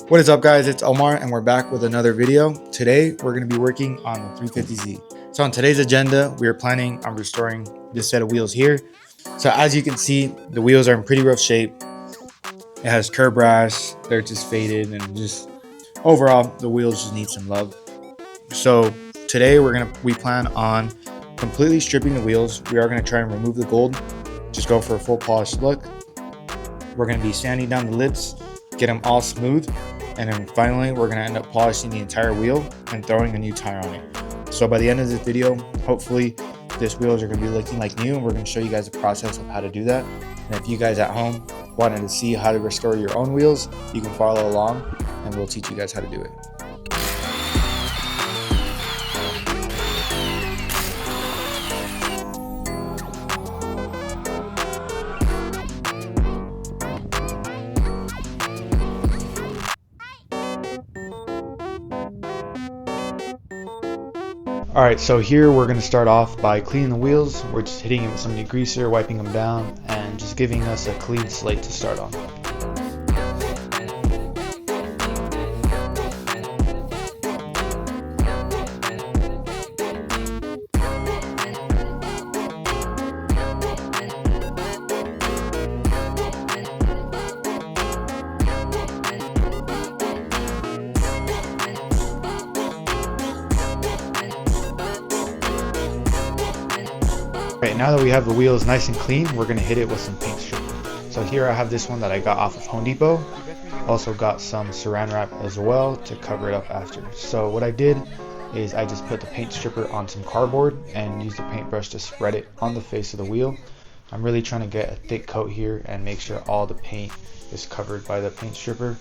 What is up, guys? It's Omar and we're back with another video. Today we're going to be working on the 350Z. So on today's agenda, we are planning on restoring this set of wheels here. So as you can see, the wheels are in pretty rough shape. It has curb rash, they're just faded, and just overall the wheels just need some love. So today we plan on completely stripping the wheels. We are going to try and remove the gold, just go for a full polished look. We're going to be sanding down the lips, get them all smooth, and then finally we're going to end up polishing the entire wheel and throwing a new tire on it. So by the end of this video, hopefully this wheels are going to be looking like new, and we're going to show you guys the process of how to do that. And if you guys at home wanted to see how to restore your own wheels, you can follow along and we'll teach you guys how to do it. Alright, so here we're going to start off by cleaning the wheels. We're just hitting it with some degreaser, wiping them down, and just giving us a clean slate to start on. Right, now that we have the wheels nice and clean, we're going to hit it with some paint stripper. So here I have this one that I got off of Home Depot. Also got some saran wrap as well to cover it up after. So what I did is I just put the paint stripper on some cardboard and used the paintbrush to spread it on the face of the wheel. I'm really trying to get a thick coat here and make sure all the paint is covered by the paint stripper.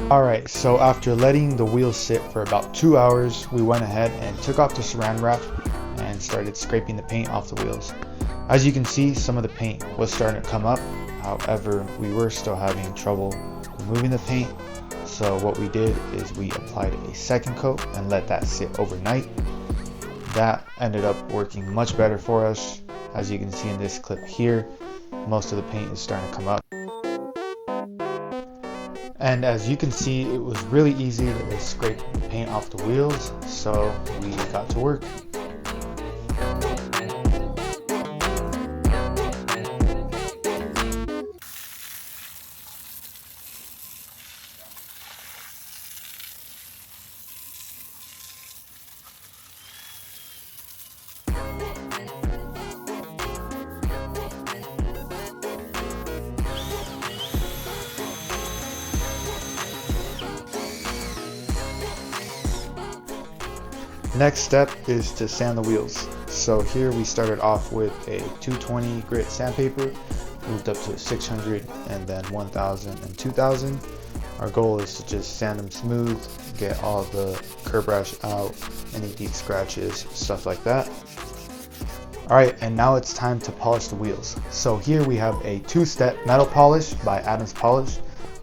Alright, so after letting the wheels sit for about 2 hours, we went ahead and took off the saran wrap and started scraping the paint off the wheels. As you can see, some of the paint was starting to come up, however, we were still having trouble removing the paint. So what we did is we applied a second coat and let that sit overnight. That ended up working much better for us. As you can see in this clip here, most of the paint is starting to come up. And as you can see, it was really easy to scrape the paint off the wheels, so we got to work. Next step is to sand the wheels. So here we started off with a 220 grit sandpaper, moved up to 600 and then 1000 and 2000. Our goal is to just sand them smooth, get all the curb rash out, any deep scratches, stuff like that. Alright, and now it's time to polish the wheels. So here we have a 2-step metal polish by Adam's Polish,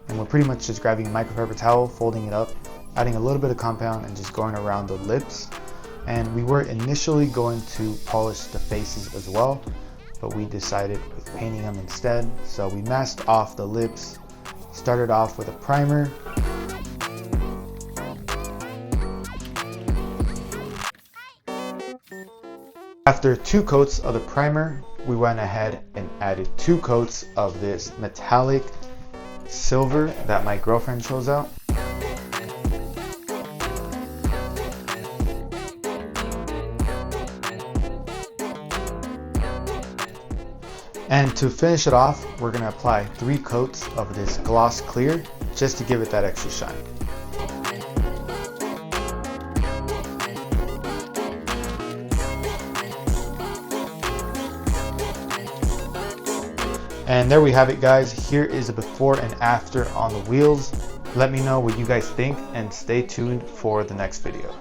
and we're pretty much just grabbing a microfiber towel, folding it up, adding a little bit of compound and just going around the lips. And we were initially going to polish the faces as well, but we decided with painting them instead. So we masked off the lips, started off with a primer. After 2 coats of the primer, we went ahead and added 2 coats of this metallic silver that my girlfriend chose out. And to finish it off, we're going to apply 3 coats of this gloss clear just to give it that extra shine. And there we have it, guys. Here is a before and after on the wheels. Let me know what you guys think and stay tuned for the next video.